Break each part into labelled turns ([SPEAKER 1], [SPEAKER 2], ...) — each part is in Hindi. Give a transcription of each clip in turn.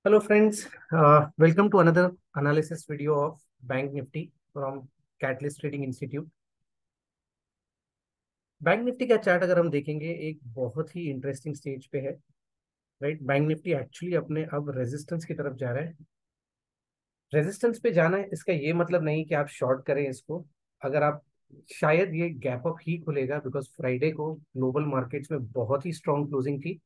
[SPEAKER 1] Hello friends, welcome to another analysis video of Bank Nifty from Catalyst Trading Institute. Bank Nifty का चार्ट अगर हम देखेंगे एक बहुत ही इंटरेस्टिंग स्टेज पे है। राइट, बैंक निफ्टी एक्चुअली अपने अब रेजिस्टेंस की तरफ जा रहा है। रेजिस्टेंस पे जाना है इसका ये मतलब नहीं कि आप शॉर्ट करें इसको। अगर आप शायद ये गैप अप ही खुलेगा बिकॉज फ्राइडे को ग्लोबल मार्केट्स में बहुत ही स्ट्रांग क्लोजिंग थी।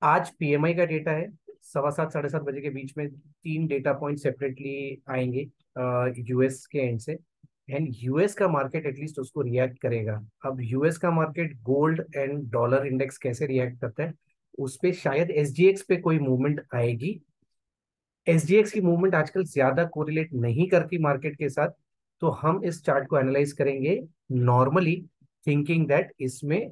[SPEAKER 1] आज पीएमआई का डेटा है, 7:15 7:30 बजे के बीच में तीन डेटा पॉइंट सेपरेटली आएंगे यूएस के एंड से। एंड यूएस का मार्केट एटलीस्ट उसको रिएक्ट करेगा। अब यूएस का market gold and dollar index कैसे रिएक्ट करता है उस पे शायद एसजीएक्स पे कोई मूवमेंट आएगी। एसजीएक्स की मूवमेंट आजकल ज्यादा कोरिलेट नहीं करती मार्केट के साथ, तो हम इस चार्ट को एनालाइज करेंगे नॉर्मली, थिंकिंग दैट इसमें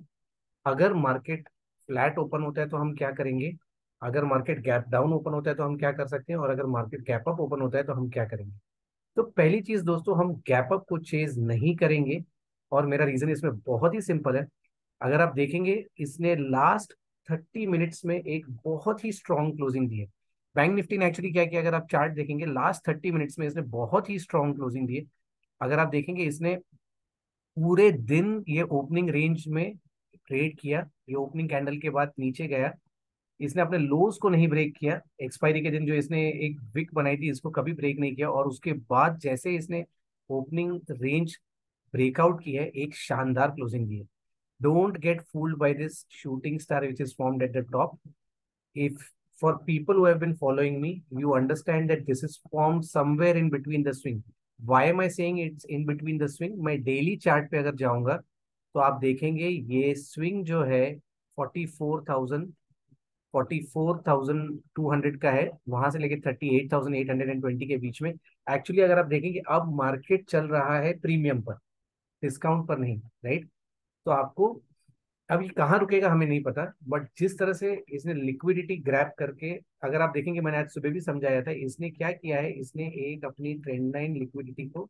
[SPEAKER 1] अगर मार्केट फ्लैट ओपन होता है तो हम क्या करेंगे, अगर मार्केट गैप डाउन ओपन होता है तो हम क्या कर सकते हैं, और अगर मार्केट गैप अप ओपन होता है तो हम क्या करेंगे। तो पहली चीज दोस्तों, हम गैप अप को चेज नहीं करेंगे। और मेरा रीजन इसमें बहुत ही सिंपल है। अगर आप देखेंगे इसने लास्ट 30 मिनट्स में एक बहुत ही स्ट्रांग क्लोजिंग दी है। बैंक निफ्टी ने एक्चुअली क्या किया, अगर आप चार्ट देखेंगे लास्ट 30 मिनट्स में इसने बहुत ही स्ट्रांग क्लोजिंग दी है। अगर आप देखेंगे इसने पूरे दिन ये ओपनिंग रेंज में ट्रेड किया, ये ओपनिंग कैंडल के बाद नीचे गया, इसने अपने लोज को नहीं ब्रेक किया। एक्सपायरी के दिन जो इसने एक विक बनाई थी इसको कभी ब्रेक नहीं किया, और उसके बाद जैसे इसने ओपनिंग रेंज ब्रेकआउट की है एक शानदार क्लोजिंग दी है। Don't get fooled by this shooting star which is formed at the top. if for people who have been following me, you understand that this is formed somewhere in between the swing. Why am I saying it's in between the swing? मैं डेली चार्ट पे अगर जाऊंगा तो आप देखेंगे ये स्विंग जो है 44,000 44,200 का है, वहां से लेके 38,820 के बीच में। एक्चुअली अगर आप देखेंगे अब मार्केट चल रहा है प्रीमियम पर, डिस्काउंट पर नहीं। राइट, तो आपको अब ये कहाँ रुकेगा हमें नहीं पता, बट जिस तरह से इसने लिक्विडिटी ग्रैब करके, अगर आप देखेंगे मैंने आज सुबह भी समझाया था, इसने क्या किया है, इसने एक अपनी ट्रेंड लाइन लिक्विडिटी को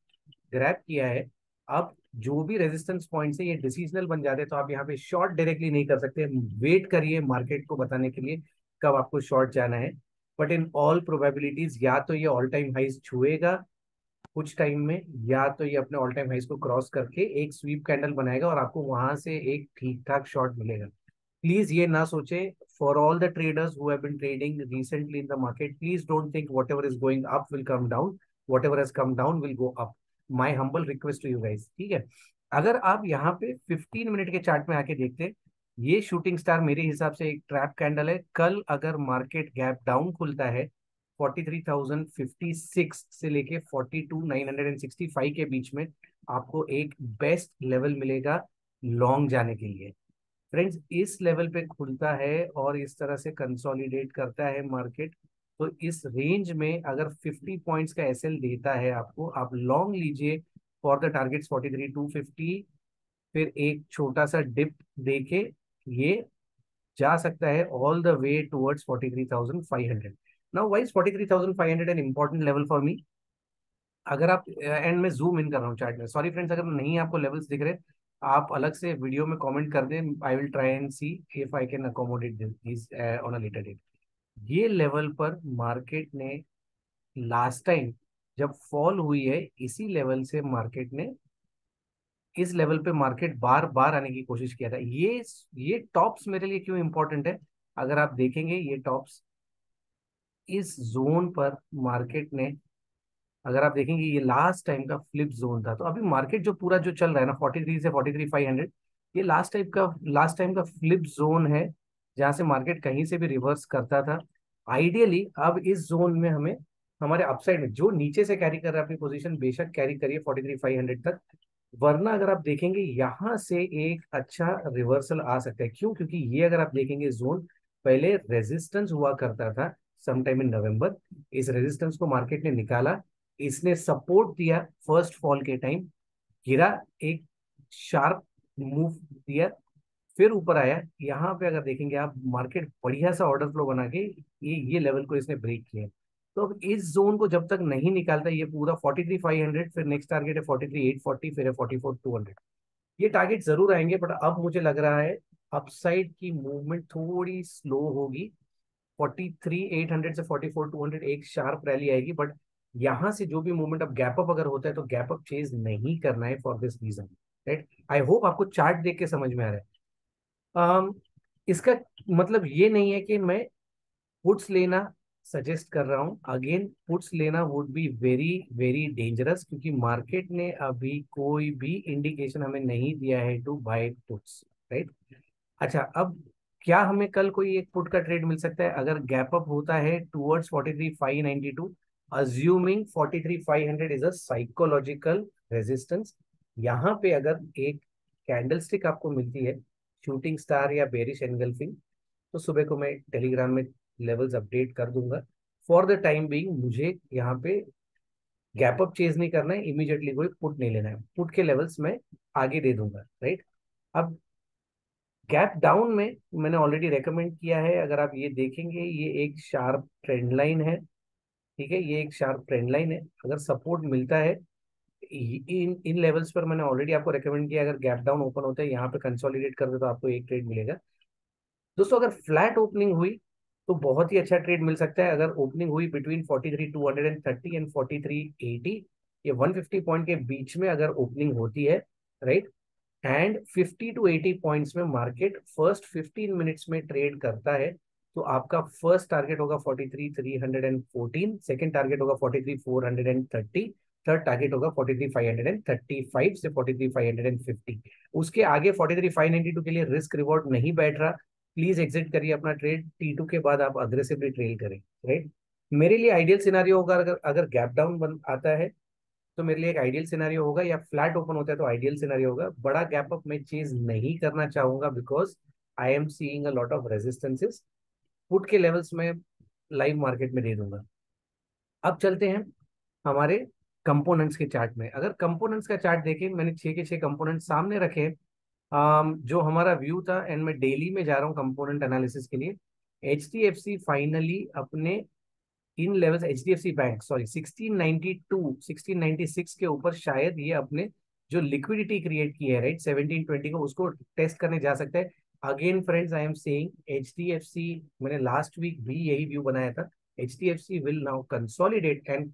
[SPEAKER 1] ग्रैब किया है। अब जो भी रेजिस्टेंस पॉइंट है ये डिसीजनल बन जाते हैं, तो आप यहाँ पे शॉर्ट डायरेक्टली नहीं कर सकते। वेट करिए मार्केट को बताने के लिए कब आपको शॉर्ट जाना है। बट इन ऑल प्रोबेबिलिटीज या तो ये ऑल टाइम हाइज छुएगा कुछ टाइम में, या तो ये अपने ऑल टाइम हाइस को क्रॉस करके एक स्वीप कैंडल बनाएगा और आपको वहां से एक ठीक ठाक शॉट मिलेगा। प्लीज ये ना सोचे, for all the traders who have been trading recently in the market, please don't think whatever is going up will come down, whatever has come down will go up. My humble request to you guys, ठीक है। अगर आप यहाँ पे 15 मिनट के चार्ट में आके देखते हैं, ये शूटिंग स्टार मेरे हिसाब से एक ट्रैप कैंडल है। कल अगर मार्केट गैप डाउन खुलता है 43,056 से लेके 42,965 के बीच में, आपको एक बेस्ट लेवल मिलेगा लॉन्ग जाने के लिए। फ्रेंड्स, इस लेवल पे खुलता है और इस तरह से कंसोलिडेट करता है मार्केट, तो इस रेंज में अगर 50 पॉइंट्स का एसएल देता है आपको, आप लॉन्ग लीजिए फॉर द टारगेट्स 43,250। फिर एक छोटा सा डिप देके ये जा सकता है all the way towards 43,500। Now why is 43,500 an important level for me? अगर आप एंड में जूम इन कर रहा हूँ चार्ट में, सॉरी फ्रेंड्स अगर नहीं आपको लेवल्स दिख रहे, आप अलग से वीडियो में कमेंट कर दें, I will try and see if I can accommodate this on a later date. ये लेवल पर मार्केट ने लास्ट टाइम जब फॉल हुई है, इसी लेवल से मार्केट ने, इस लेवल पे मार्केट बार बार आने की कोशिश किया था। ये टॉप्स मेरे लिए क्यों इंपॉर्टेंट है, अगर आप देखेंगे ये टॉप्स इस जोन पर मार्केट ने, अगर आप देखेंगे ये लास्ट टाइम का फ्लिप जोन था। तो अभी मार्केट जो पूरा जो चल रहा है ना 43 से 43,500, ये लास्ट टाइम का फ्लिप जोन है, जहां से मार्केट कहीं से भी रिवर्स करता था। आइडियली अब इस जोन में हमें, हमारे अपसाइड में जो नीचे से कैरी कर रहा है अपनी पोजीशन, बेशक कैरी करिए 43,500 तक। वरना अगर आप देखेंगे यहाँ से एक अच्छा रिवर्सल आ सकता है। क्यों? क्योंकि ये अगर आप देखेंगे जोन पहले रेजिस्टेंस हुआ करता था समटाइम इन नवंबर, इस रेजिस्टेंस को मार्केट ने निकाला, इसने सपोर्ट दिया फर्स्ट फॉल के टाइम, गिरा, एक शार्प मूव दिया, फिर ऊपर आया। यहाँ पे अगर देखेंगे आप मार्केट बढ़िया सा ऑर्डर फ्लो बना के ये लेवल को इसने ब्रेक किया। तो अब इस जोन को जब तक नहीं निकालता ये पूरा 43,500, फिर नेक्स्ट टारगेट है 43,840, फिर है 44,200। ये टारगेट जरूर आएंगे, बट अब मुझे लग रहा है अपसाइड की मूवमेंट थोड़ी स्लो होगी। 43,800 से 44,200 एक शार्प रैली आएगी, बट यहाँ से जो भी मूवमेंट अब गैप अप अगर होता है तो गैप अप चेज नहीं करना है for this reason, right. I hope आपको चार्ट देख के समझ में आ रहा है। इसका मतलब ये नहीं है कि मैं पुट्स लेना सजेस्ट कर रहा हूं। अगेन, पुट्स लेना would be very very dangerous, क्योंकि मार्केट ने अभी कोई भी इंडिकेशन हमें नहीं दिया है टू बाय पुट्स, राइट। अच्छा, अब क्या हमें कल कोई एक पुट का ट्रेड मिल सकता है अगर गैप अप होता है towards 43,592, assuming 43,500 is a psychological resistance. यहाँ पे अगर एक कैंडलस्टिक आपको मिलती है, शूटिंग स्टार या बेरिश एनगल्फिंग, तो सुबह को मैं टेलीग्राम में लेवल्स अपडेट कर दूंगा। फॉर द टाइम बीइंग मुझे यहाँ पे गैप अप चेज नहीं करना है, इमीडिएटली कोई पुट नहीं लेना है। पुट के लेवल्स मैं आगे दे दूंगा, राइट। अब गैप डाउन में मैंने ऑलरेडी रेकमेंड किया है, अगर आप ये देखेंगे ये एक शार्प ट्रेंड लाइन है, ठीक है, ये एक शार्प ट्रेंड लाइन है। अगर सपोर्ट मिलता है इन इन लेवल्स पर, मैंने ऑलरेडी आपको रेकमेंड किया, अगर गैप डाउन ओपन होता है यहाँ पे कंसोलिडेट कर दे तो आपको एक ट्रेड मिलेगा। दोस्तों, अगर फ्लैट ओपनिंग हुई तो बहुत ही अच्छा ट्रेड मिल सकता है। अगर ओपनिंग हुई बिटवीन 43,230 एंड 43,80, ये 150 पॉइंट के बीच में अगर ओपनिंग होती है, राइट, एंड 50 to 80 पॉइंट्स में मार्केट फर्स्ट 15 मिनट्स में ट्रेड करता है, तो आपका फर्स्ट टारगेट होगा 43,314, सेकंड टारगेट होगा 43,430, थर्ड टारगेट होगा 43,535 से 43,550। उसके आगे 43,592 के लिए रिस्क रिवॉर्ड नहीं बैठ रहा। प्लीज एग्जिट करिए अपना ट्रेड, T2 के बाद आप अग्रेसिवली ट्रेड करें, राइट। मेरे लिए आइडियल सिनारियो होगा अगर अगर गैप डाउन बन आता है तो मेरे लिए एक आइडियल सिनेरियो होगा, या फ्लैट ओपन होता है तो आइडियल सिनेरियो होगा। बड़ा गैप अप मैं चेज नहीं करना चाहूंगा, because I am seeing a lot of resistances. Put के लेवल्स में लाइव मार्केट में दे दूंगा। अब चलते हैं हमारे कंपोनेंट्स के चार्ट में। अगर कंपोनेंट्स का चार्ट देखें, मैंने छह के छह कंपोनेंट सामने रखे हैं। जो हमारा व्यू था, एंड मैं डेली में जा रहा हूँ कंपोनेंट एनालिसिस के लिए। H D F C finally अपने इन levels, H D F C bank sorry 1692 1696 के ऊपर शायद ये अपने जो लिक्विडिटी क्रिएट की है, राइट, 1720 को, उसको टेस्ट करने जा सकता है। Again friends, I am saying H D F C, मैंने लास्ट वीक भी यही व्यू बनाया था, H D F C will now consolidate and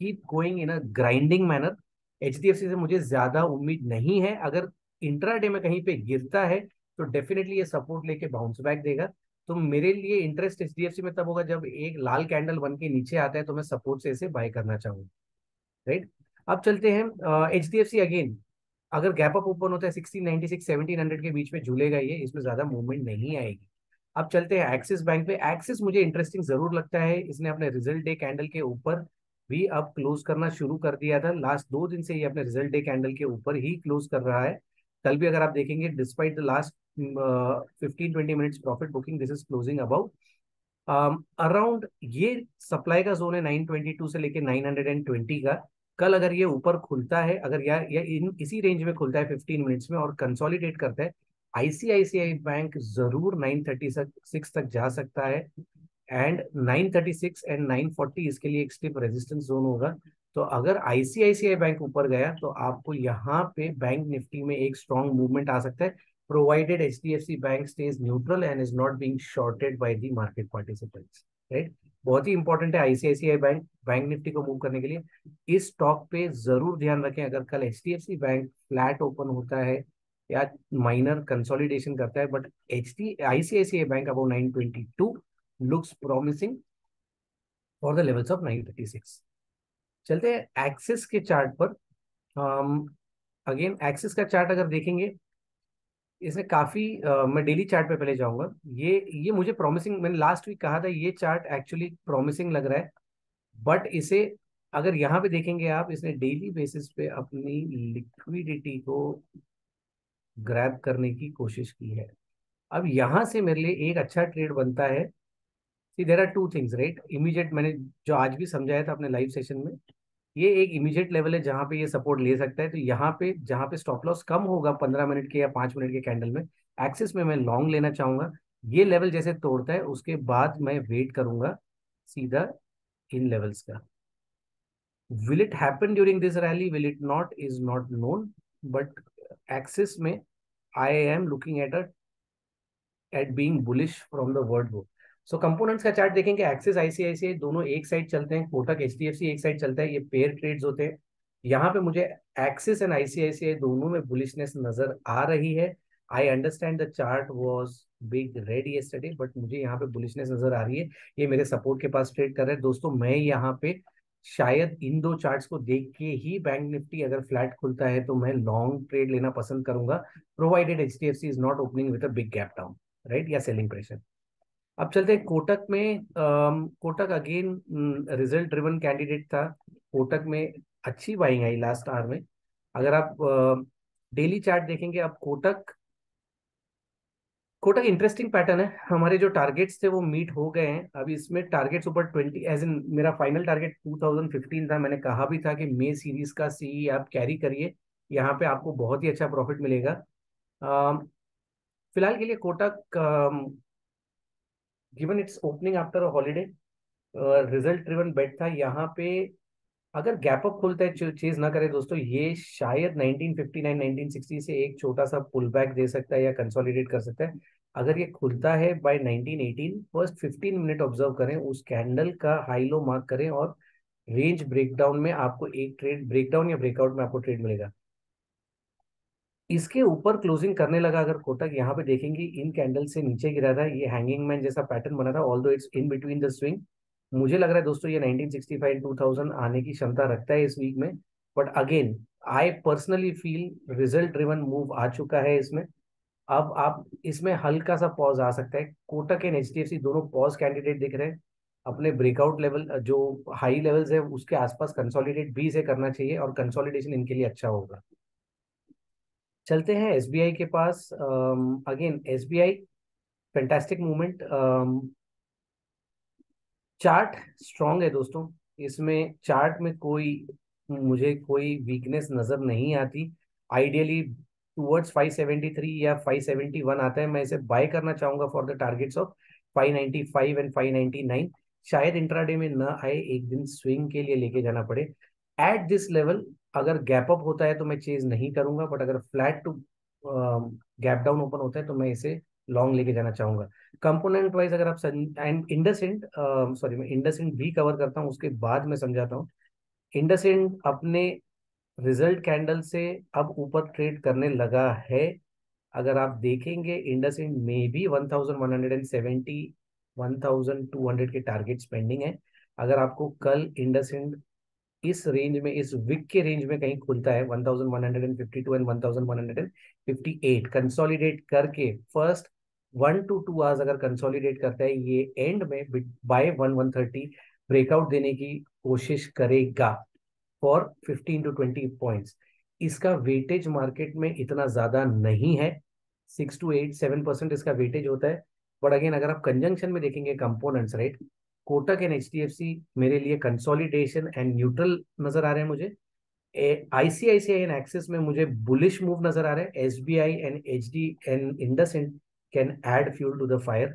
[SPEAKER 1] keep going in a grinding manner. HDFC से मुझे ज्यादा उम्मीद नहीं है। अगर इंट्राडे में कहीं पे गिरता है तो डेफिनेटली ये सपोर्ट लेके बाउंस बैक देगा। तो मेरे लिए इंटरेस्ट एचडीएफसी में तब होगा जब एक लाल कैंडल बन के नीचे आता है, तो मैं सपोर्ट से इसे बाय करना चाहूंगा, राइट। अब चलते हैं एचडीएफसी अगेन, अगर गैप अप ओपन होता है 1696 1700 के बीच में झूलेगा ये, इसमें ज्यादा मूवमेंट नहीं आएगी। अब चलते हैं एक्सिस बैंक पे। एक्सिस मुझे इंटरेस्टिंग जरूर लगता है, इसने अपने रिजल्ट डे कैंडल के ऊपर भी अब क्लोज करना शुरू कर दिया था। लास्ट 2 दिन से ये अपने रिजल्ट डे कैंडल के ऊपर ही क्लोज कर रहा है। कल भी अगर आप देखेंगे, despite the last 15-20 minutes profit booking, this is closing about around, ये सप्लाई का जोन है 922 से लेके 920 का। कल अगर ये ऊपर खुलता है, अगर या इन इसी रेंज में खुलता है 15 मिनट्स में और कंसोलिडेट करता है, आईसीआईसीआई बैंक जरूर 936 तक जा सकता है। एंड 936 एंड 940 इसके लिए एक स्टिप रेजिस्टेंस जोन होगा। तो अगर आईसीआईसीआई बैंक ऊपर गया तो आपको यहाँ पे बैंक निफ्टी में एक स्ट्रॉन्ग मूवमेंट आ सकता है, provided HDFC Bank stays neutral and is not being shorted by the market participants, right। बहुत ही इंपॉर्टेंट है आईसीआईसीआई बैंक बैंक निफ्टी को मूव करने के लिए। इस स्टॉक पे जरूर ध्यान रखें। अगर कल एचडीएफसी बैंक फ्लैट ओपन होता है या माइनर कंसोलिडेशन करता है, but ICICI bank above 922 looks promising for the levels of 936। चलते हैं एक्सिस के चार्ट पर। अगेन एक्सिस का चार्ट अगर देखेंगे, इसने काफी मैं डेली चार्ट पे पहले जाऊंगा। ये मुझे प्रॉमिसिंग, मैंने लास्ट वीक कहा था ये चार्ट एक्चुअली प्रॉमिसिंग लग रहा है, बट इसे अगर यहाँ पे देखेंगे आप, इसने डेली बेसिस पे अपनी लिक्विडिटी को ग्रैब करने की कोशिश की है। अब यहाँ से मेरे लिए एक अच्छा ट्रेड बनता है। See there are two things, right, immediate, मैंने जो आज भी समझाया था अपने लाइव सेशन में, ये एक इमीडिएट लेवल है जहां पे ये सपोर्ट ले सकता है। तो यहाँ पे जहां पे स्टॉप लॉस कम होगा 15 मिनट के या 5 मिनट के कैंडल में, एक्सिस में मैं लॉन्ग लेना चाहूंगा। ये लेवल जैसे तोड़ता है उसके बाद मैं वेट करूंगा सीधा इन लेवल्स का। Will it happen during this rally, will it not, is not known, but Axis में I am looking at being bullish from the word book. So components का चार्ट देखेंगे, एक्सिस आईसीआईसीआई दोनों एक साइड चलते हैं, कोटक एचडीएफसी एक साइड चलता है, ये पेयर ट्रेड्स होते हैं। यहाँ पे मुझे एक्सिस एंड आईसीआईसीआई दोनों में बुलिशनेस नजर आ रही है। I understand the chart was big red yesterday, but मुझे यहाँ पे बुलिशनेस नजर आ रही है। ये मेरे सपोर्ट के पास ट्रेड कर रहे हैं दोस्तों। मैं यहाँ पे शायद इन दो चार्ट्स को देख के ही बैंक निफ्टी अगर फ्लैट खुलता है तो मैं लॉन्ग ट्रेड लेना पसंद करूंगा, provided HDFC is not opening with a big gap down, right, या सेलिंग प्रेशर। अब चलते हैं कोटक में। Kotak again result driven candidate था। कोटक में अच्छी बाइंग आई लास्ट आवर में। अगर आप डेली चार्ट देखेंगे, अब कोटक कोटक इंटरेस्टिंग पैटर्न है। हमारे जो टारगेट्स थे वो मीट हो गए हैं। अभी इसमें टारगेट्स ऊपर 20, एज इन मेरा फाइनल टारगेट 2015 था। मैंने कहा भी था कि मे सीरीज का सी आप कैरी करिए, यहाँ पे आपको बहुत ही अच्छा प्रॉफिट मिलेगा। अम, फिलहाल के लिए Kotak, given it's opening after a holiday, result driven bet था यहाँ पे। अगर गैप अप खुलता है, चेज ना करे दोस्तों, ये शायद 1959 1960 से एक छोटा सा पुल बैक दे सकता है या कंसोलिडेट कर सकता है। अगर ये खुलता है बाय 1918, फर्स्ट 15 मिनट ऑब्जर्व करें, उस कैंडल का हाई लो मार्क करें, और रेंज ब्रेकडाउन में आपको एक ट्रेड, ब्रेकडाउन या ब्रेकआउट में आपको ट्रेड मिलेगा। इसके ऊपर क्लोजिंग करने लगा अगर कोटक, यहाँ पे देखेंगे इन कैंडल से नीचे गिरा था, ये हैंगिंग मैन जैसा पैटर्न बना था, although it's in between the swing. मुझे लग रहा है दोस्तों ये 1965 2000 आने की क्षमता रखता है इस वीक में। But again I personally feel result driven move आ चुका है इसमें। अब आप इसमें हल्का सा पॉज आ सकता है। कोटक एंड एचडीएफसी दोनों पॉज कैंडिडेट दिख रहे हैं। अपने ब्रेकआउट लेवल जो हाई लेवल्स है उसके आसपास कंसोलिडेट भी इसे करना चाहिए, और कंसोलिडेशन इनके लिए अच्छा होगा। चलते हैं एसबीआई के पास। Again SBI fantastic movement. Chart strong है दोस्तों। इसमें चार्ट में कोई, मुझे कोई वीकनेस नजर नहीं आती। आइडियली टुवर्ड्स 573 या 571 आता है, मैं इसे बाय करना चाहूंगा for the targets of 595 and 599। शायद इंट्राडे में न आए, एक दिन स्विंग के लिए लेके जाना पड़े एट दिस लेवल। अगर गैप अप होता है तो मैं चेज नहीं करूंगा, बट अगर flat to gap down open होता है तो मैं इसे लॉन्ग लेके जाना चाहूंगा। कंपोनेंट वाइज अगर आप एंड इंडसइंड, सॉरी मैं इंडसइंड भी कवर करता हूँ, उसके बाद मैं समझाता हूँ। इंडसइंड अपने रिजल्ट कैंडल से अब ऊपर ट्रेड करने लगा है। अगर आप देखेंगे इंडसइंड में भी 1170 1200 के टारगेट पेंडिंग है। अगर आपको कल इंडसइंड इस रेंज में, इस विक के रेंज में कहीं खुलता है 1152 एंड 1158 कंसोलिडेट करके, फर्स्ट 1 to 2 आवर्स अगर कंसोलिडेट करता है, ये एंड में बाय 130 ब्रेकआउट देने की कोशिश करेगा फॉर 15 to 20 पॉइंट्स। इसका वेटेज मार्केट में इतना ज्यादा नहीं है, 6 to 8 7% इसका वेटेज होता है। बट अगेन अगर आप कंजंक्शन में देखेंगे components, right, Kotak and HDFC मेरे लिए कंसोलिडेशन एंड न्यूट्रल नजर आ रहे हैं मुझे। आईसीआईसीआई एंड एक्सिस में मुझे बुलिश मूव नजर आ रहा है। SBI and HD and IndusInd can add fuel to the fire.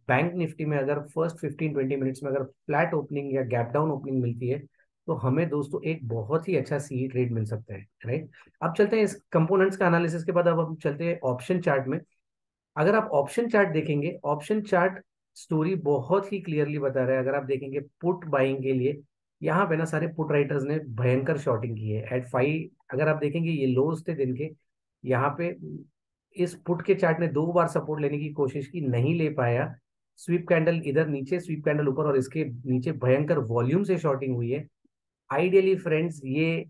[SPEAKER 1] Bank Nifty में अगर फर्स्ट 15 20 मिनट्स में अगर फ्लैट ओपनिंग या गैप डाउन ओपनिंग मिलती है तो हमें दोस्तों एक बहुत ही अच्छा सी ट्रेड मिल सकता है, राइट। अब चलते हैं इस कंपोनेंट्स का एनालिसिस के बाद, अब हम चलते हैं ऑप्शन चार्ट में। अगर आप ऑप्शन चार्ट देखेंगे, ऑप्शन चार्ट स्टोरी बहुत ही क्लियरली बता रहा है। अगर आप देखेंगे पुट बाइंग के लिए, यहाँ पे ना सारे पुट राइटर्स ने भयंकर शॉर्टिंग की है एट 5। अगर आप देखेंगे ये लोज थे दिन के, यहाँ पे इस पुट के चार्ट ने 2 बार सपोर्ट लेने की कोशिश की, नहीं ले पाया। स्वीप कैंडल इधर नीचे, स्वीप कैंडल ऊपर, और इसके नीचे भयंकर वॉल्यूम से शॉर्टिंग हुई है। आइडियली फ्रेंड्स ये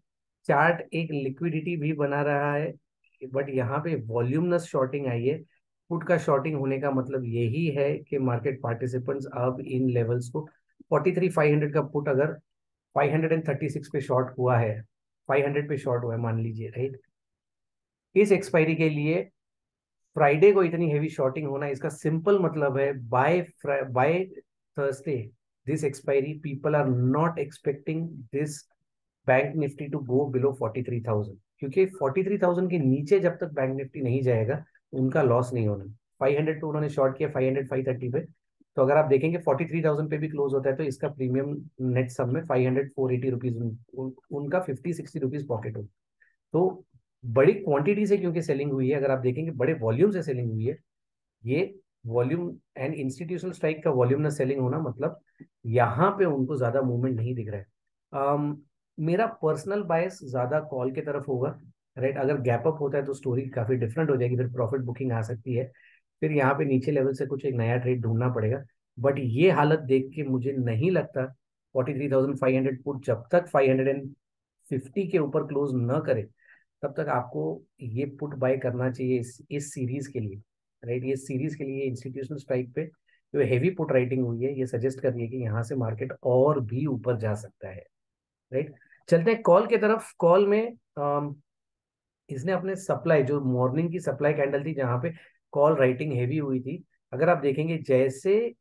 [SPEAKER 1] चार्ट एक लिक्विडिटी भी बना रहा है, बट यहाँ पे वॉल्यूमनस शॉर्टिंग आई है। पुट का शॉर्टिंग होने का मतलब यही है कि मार्केट पार्टिसिपेंट्स अब इन लेवल्स को 43 500 का पुट अगर 536 पे शॉर्ट हुआ है, 500 पे शॉर्ट हुआ है मान लीजिए, राइट, इस एक्सपायरी के लिए फ्राइडे को इतनी हेवी शॉर्टिंग होना, इसका सिंपल मतलब है by Thursday this expiry people are not expecting this bank Nifty to go below 43,000, क्योंकि 43,000 के नीचे जब तक बैंक निफ्टी नहीं जाएगा उनका लॉस नहीं होना। 500 तो उन्होंने शॉर्ट किया 500 530 पे, तो अगर आप देखेंगे 43,000 पे भी क्लोज होता है तो इसका प्रीमियम नेट सम में 500 480 रुपीज उनका 50 60 रुपीज पॉकेट हो। तो बड़ी क्वांटिटी से क्योंकि सेलिंग हुई है, अगर आप देखेंगे बड़े वॉल्यूम से सेलिंग हुई है, ये वॉल्यूम एंड इंस्टीट्यूशनल स्ट्राइक का वॉल्यूम ना सेलिंग होना, मतलब यहाँ पे उनको ज्यादा मूवमेंट नहीं दिख रहा है। मेरा पर्सनल बायस ज्यादा कॉल की तरफ होगा, राइट। अगर गैप अप होता है तो स्टोरी काफी डिफरेंट हो जाएगी, फिर प्रॉफिट बुकिंग आ सकती है, फिर यहाँ पे नीचे लेवल से कुछ एक नया ट्रेड ढूंढना पड़ेगा। बट ये हालत देख के मुझे नहीं लगता 43,500 पुट जब तक 550 के ऊपर क्लोज न करे तब तक आपको ये पुट बाय करना चाहिए इस सीरीज के लिए, राइट। ये सीरीज के लिए इंस्टीट्यूशनल स्ट्राइक पे जो हेवी पुट राइटिंग हुई है ये सजेस्ट कर रही है कि यहाँ से मार्केट और भी ऊपर जा सकता है, राइट। चलते हैं कॉल की तरफ। कॉल में इसने अपने सप्लाई, जो मॉर्निंग की सप्लाई कैंडल थी जहां पे कॉल राइटिंग हेवी हुई थी, अगर आप देखेंगे जैसे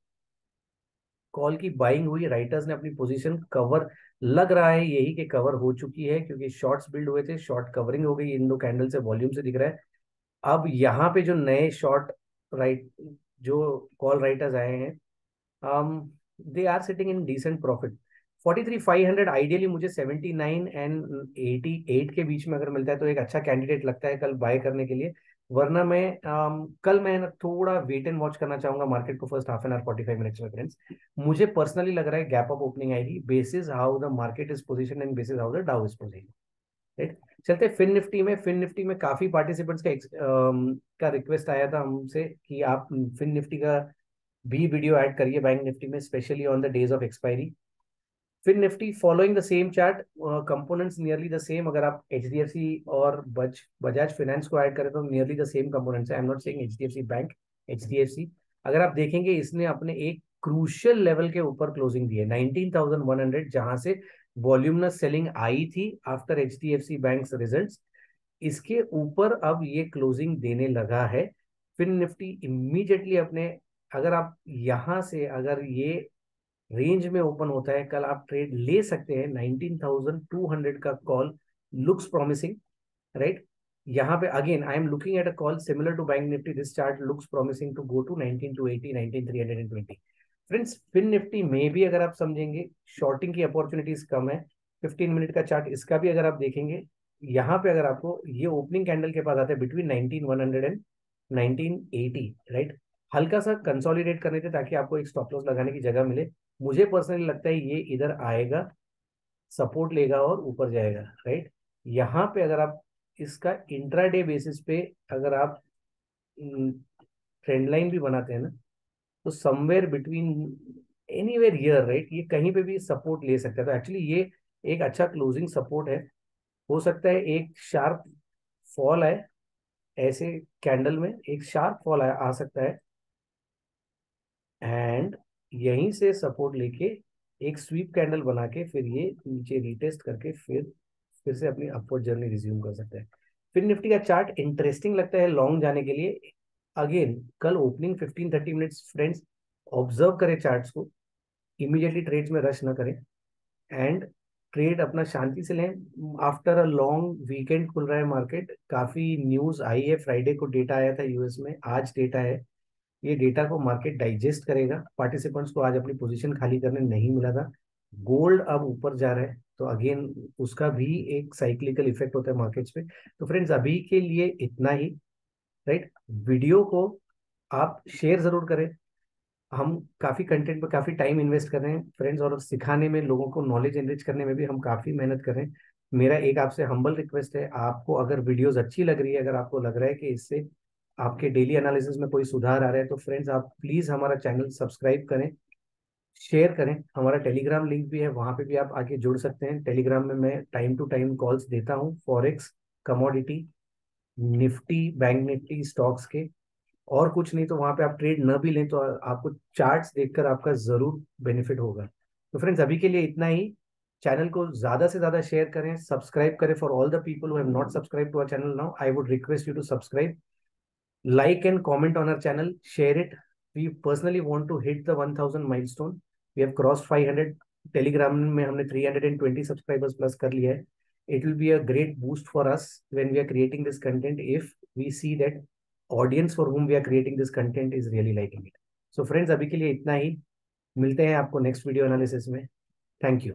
[SPEAKER 1] कॉल की बाइंग हुई, राइटर्स ने अपनी पोजीशन कवर, लग रहा है यही कि कवर हो चुकी है, क्योंकि शॉर्ट्स बिल्ड हुए थे, शॉर्ट कवरिंग हो गई इन दो कैंडल से, वॉल्यूम से दिख रहा है। अब यहाँ पे जो नए शॉर्ट राइट जो कॉल राइटर्स आए हैं, they are sitting in decent profit. 43,500 ideally मुझे 79 एंड 88 के बीच में अगर मिलता है तो एक अच्छा कैंडिडेट लगता है कल बाय करने के लिए। वरना मैं कल मैं ना थोड़ा वेट एंड वॉच करना चाहूंगा मार्केट को first half an hour 45 minutes में फ्रेंड्स। मुझे पर्सनली लग रहा है गैप अप ओपनिंग आएगी, basis how the market is position and bases how the डाउ इज पोजिशन, राइट। चलते फिन निफ्टी में। फिन निफ्टी में काफी पार्टिसिपेंट्स का रिक्वेस्ट आया था हमसे कि आप फिन निफ्टी का भी वीडियो ऐड करिए बैंक निफ्टी में, specially on the days of expiry. Fin Nifty following the same chart, components nearly the same. अगर आप एचडीएफसी और बजाज फाइनेंस को ऐड करें तो नियरली द सेम कंपोनेंट्स है। I am not saying HDFC bank, HDFC. अगर आप देखेंगे इसने अपने एक क्रूशियल लेवल के ऊपर क्लोजिंग दी है 19,100, जहां से वॉल्यूमनस सेलिंग आई थी आफ्टर एचडीएफसी बैंक रिजल्ट्स। इसके ऊपर अब ये क्लोजिंग देने लगा है। फिर निफ्टी इमीडिएटली अपने, अगर आप यहां से अगर ये रेंज में ओपन होता है कल, आप ट्रेड ले सकते हैं। 19,200 का कॉल लुक्स प्रॉमिसिंग, राइट। यहाँ पे again I am looking at a call similar to bank Nifty, this chart looks promising to go to 19,280, 19,320। Friends fin Nifty में भी अगर आप समझेंगे शॉर्टिंग की अपॉर्चुनिटीज कम है। 15 मिनट का चार्ट इसका भी अगर आप देखेंगे, यहाँ पे अगर आपको ये ओपनिंग कैंडल के पास आता है बिटवीन 19,100 एंड 1980, राइट। हल्का सा कंसोलिडेट करने थे ताकि आपको एक स्टॉप लॉस लगाने की जगह मिले। मुझे पर्सनली लगता है ये इधर आएगा, सपोर्ट लेगा और ऊपर जाएगा, राइट। यहाँ पे अगर आप इसका इंट्राडे बेसिस पे अगर आप ट्रेंड लाइन भी बनाते हैं ना, तो somewhere between anywhere here, right, ये कहीं पे भी सपोर्ट ले सकता है। तो एक्चुअली ये एक अच्छा क्लोजिंग सपोर्ट है। हो सकता है एक शार्प फॉल आए, ऐसे कैंडल में एक शार्प फॉल आ सकता है, एंड यहीं से सपोर्ट लेके एक स्वीप कैंडल बना के फिर ये नीचे रिटेस्ट करके फिर से अपनी अपवर्ड जर्नी रिज्यूम कर सकता है। फिर निफ्टी का चार्ट इंटरेस्टिंग लगता है लॉन्ग जाने के लिए। अगेन कल ओपनिंग 15-30 मिनट्स फ्रेंड्स, ऑब्जर्व करें चार्ट्स को, इमीडिएटली ट्रेड्स में रश ना करें, एंड ट्रेड अपना शांति से लें। आफ्टर अ लॉन्ग वीकेंड खुल रहा है मार्केट, काफी न्यूज आई है, फ्राइडे को डेटा आया था यूएस में, आज डेटा है। ये डेटा को मार्केट डाइजेस्ट करेगा। पार्टिसिपेंट्स को आज अपनी पोजीशन खाली करने नहीं मिला था। गोल्ड अब ऊपर जा रहा है, तो अगेन उसका भी एक साइक्लिकल इफेक्ट होता है मार्केट्स पे। तो फ्रेंड्स अभी के लिए इतना ही, राइट। वीडियो को आप शेयर जरूर करें। हम काफी कंटेंट पे काफी टाइम इन्वेस्ट कर रहे हैं फ्रेंड्स, और सिखाने में, लोगों को नॉलेज एनरिच करने में भी हम काफी मेहनत कर रहे हैं। मेरा एक आपसे हम्बल रिक्वेस्ट है, आपको अगर वीडियोस अच्छी लग रही है, अगर आपको लग रहा है कि इससे आपके डेली एनालिसिस में कोई सुधार आ रहा है, तो फ्रेंड्स आप प्लीज हमारा चैनल सब्सक्राइब करें, शेयर करें। हमारा टेलीग्राम लिंक भी है, वहां पे भी आप आके जुड़ सकते हैं। टेलीग्राम में मैं टाइम टू टाइम कॉल्स देता हूँ forex, commodity, Nifty, bank Nifty, stocks के। और कुछ नहीं तो वहां पे आप ट्रेड न भी लें तो आपको चार्ट्स देखकर आपका जरूर बेनिफिट होगा। तो फ्रेंड्स अभी के लिए इतना ही। चैनल को ज्यादा से ज्यादा शेयर करें, सब्सक्राइब करें। For all the people who have not subscribe to our channel now, I would request you to subscribe, like and comment on our channel, share it. We personally want to hit the 1000 milestone. We have crossed 500. Telegram में हमने 320 subscribers plus कर लिया है. It will be a great boost for us when we are creating this content, if we see that audience for whom we are creating this content is really liking it. So friends अभी के लिए इतना ही, मिलते हैं आपको नेक्स्ट वीडियो एनालिसिस में। Thank you.